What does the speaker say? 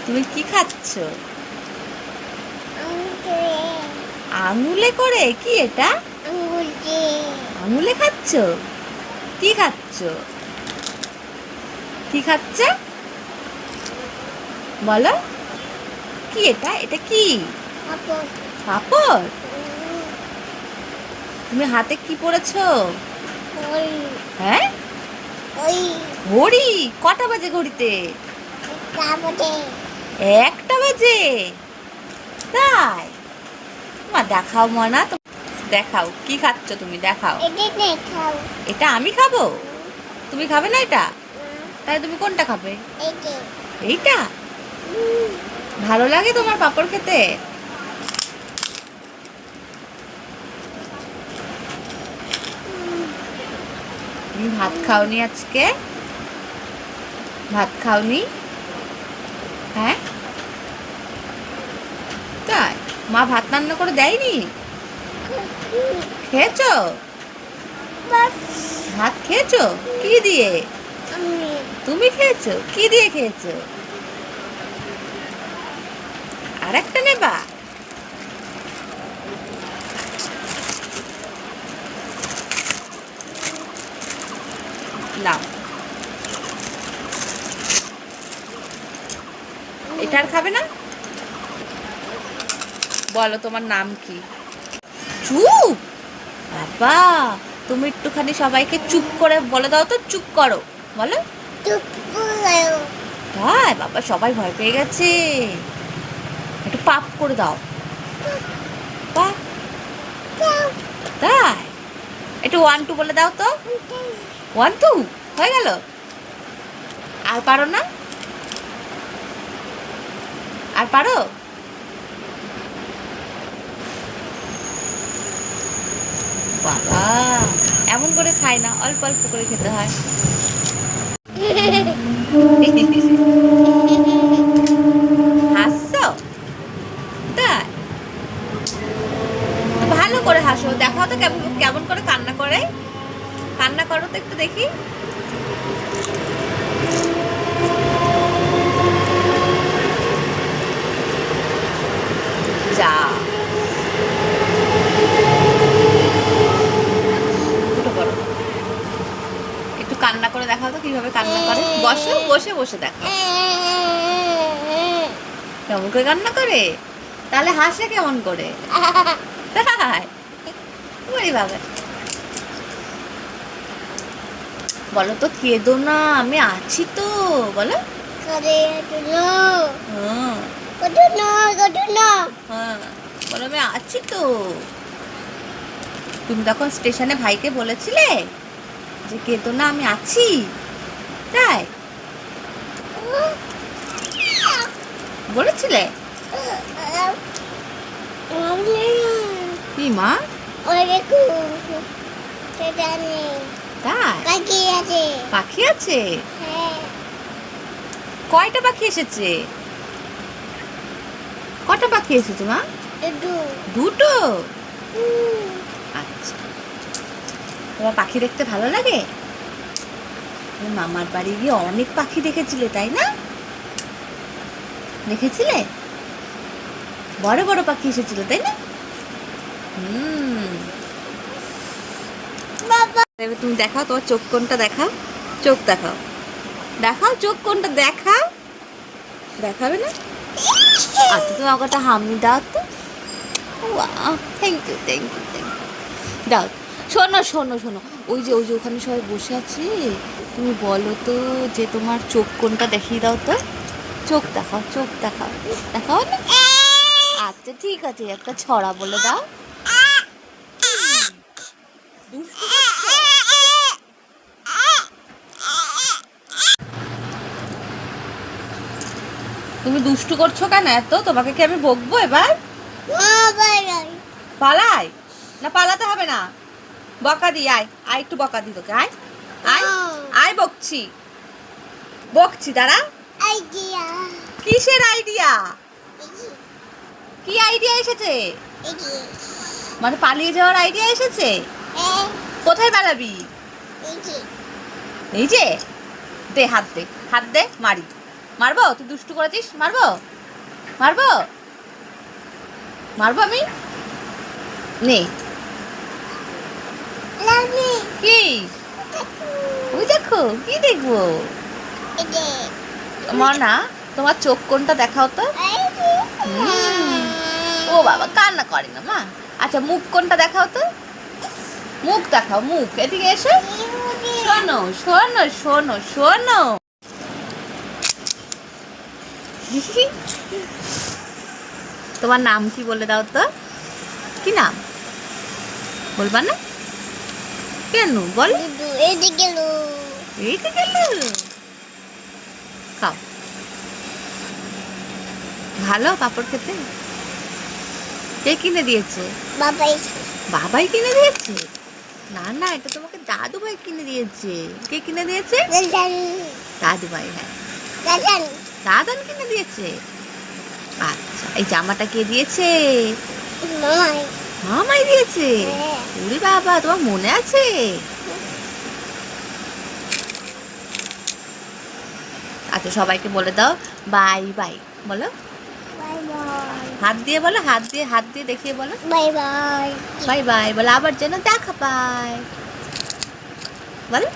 তুমি কি খাচ্ছ? আঙুলে করে? কি এটা? আঙুলে খাচ্ছ? কি খাচ্ছ? কি খাচ্ছে বলো? কি এটা? এটা কি? পাপড়। তুমি হাতে কি পরেছো? হ্যাঁ, ঘড়ি। কটা বাজে ঘড়িতে? 1টা বাজে। তাই? মা দেখাও মনা তো, দেখাও কি খাচ্ছ তুমি, দেখাও। এটা আমি খাবো? তুমি খাবে না এটা? তাই তুমি কোনটা খাবে? এইটা। ভালো লাগে তোমার পাপড় খেতে? তুমি ভাত খাওনি আজকে? ভাত খাওনি? হ্যাঁ, তাই? মা ভাত রান্না করে দেয়নি? খেয়েছো? ভাত খেয়েছো? কি দিয়ে? তুমি খেয়েছো? কি দিয়ে খেয়েছো? আর একটা নেবা? নাও। এটা আর খাবে না? বলো তোমার নাম কি? চুপ। বাবা, তুমি একটুখানি সবাইকে চুপ করে বলে দাও তো, চুপ করো বলো। তাই? বাবা সবাই ভয় পেয়ে গেছে। একটু পাপ করে দাও। পাপ। তাই? একটু 1 2 বলে দাও তো। 1 2 হয়ে গেল? আর পারো না? আর পারো? বাবা, এমন করে খায় না, অল্প অল্প করে খেতে হয়। হাসছো? তাই? তো ভালো করে হাসো, দেখাও তো কেমন কেমন করে কান্না করে। কান্না করো তো একটু দেখি। যা, উঠো করো। একটু কান্না করে দেখাও তো কিভাবে কান্না করে। বসো, বসে বসে দেখাও কেমন করে কান্না করে। তাহলে হাসে কেমন করে? তাই? ওরে বাবা, বলো তো কেঁদো না, আমি আছি তো, বলো। হ্যাঁ, হ্যাঁ, বলো আমি আছি তো। তুমি তখন স্টেশনে ভাইকে বলেছিলে যে কেঁদো না, আমি আছি। তাই? বলেছিলে? কি মা? তাই? পাখি আছে? কয়টা পাখি এসেছে? কটা পাখি এসেছে মা? দুটো। আচ্ছা, তোমার পাখি দেখতে ভালো লাগে? তুমি মামার বাড়ি গিয়ে অনেক পাখি দেখেছিলে তাই না? দেখেছিলে? বড় বড় পাখি এসেছিল তাই না? এবার তুমি দেখাও তোমার চোখ কোনটা, দেখাও চোখ, দেখাও দেখাও চোখ কোনটা, দেখাও। দেখাবে না? আচ্ছা, তুমি আমাকে একটা হামি দাও তো। Thank you, thank you, thank you. দাও। শোনো শোনো শোনো, ওই যে ওখানে সবাই বসে আছে, তুমি বলো তো যে তোমার চোখ কোনটা, দেখিয়ে দাও তো। চোখ দেখাও, চোখ দেখাও, দেখাও না? আচ্ছা ঠিক আছে, একটা ছড়া বলে দাও। দুষ্টু করছো? তুমি দুষ্টু করছো কেন এত? তোমাকে কি আমি বকবো এবার? পালাই না? পালাতে হবে না, বকা দি। আয় আয়, একটু বকা দি তোকে। আয় আয় আয়, বকছি বকছি, দাঁড়া। কিসের আইডিয়া? কি আইডিয়া এসেছে? মানে পালিয়ে যাওয়ার আইডিয়া এসেছে? কোথায় পালাবি? এই যে, দে হাত দে, হাত দে, মারি। মারবো? তুই দুষ্টু করেছিস? মারবো? মারবো? মারবো আমি? নে। কি? ওই দেখো, কি দেখবো? তোমার না, তোমার চোখ কোনটা দেখাও তো। ও বাবা, কান্না করে না মা। আচ্ছা, মুখ কোনটা দেখাও তো। মুখ দেখাও, মুখ। এদিকে এসো। শোনো শোনো শোনো শোনো। তোমার নাম কি বলে দাও তো। কি নাম বলবা না? কেন বল? এইদিকে গেল। খাও। ভালো পাপড় খেতে? কে কিনে দিয়েছে? বাবাই কিনে দিয়েছে? না না, এটা তোমাকে দাদু ভাই কিনে দিয়েছে। কে কিনে দিয়েছে? দাদু ভাই। হ্যাঁ, দাদান কিনে দিয়েছে। আচ্ছা, এই জামাটা কে দিয়েছে? মামাই দিয়েছে। ওরে বাবা, তোমার মনে আছে? আচ্ছা, সবাইকে বলে দাও বাই বাই। বলো হাত দিয়ে, বলো হাত দিয়ে দেখিয়ে বলো বাই বাই। বাই বাই বলো, আবার যেন দেখা পায়। বলো।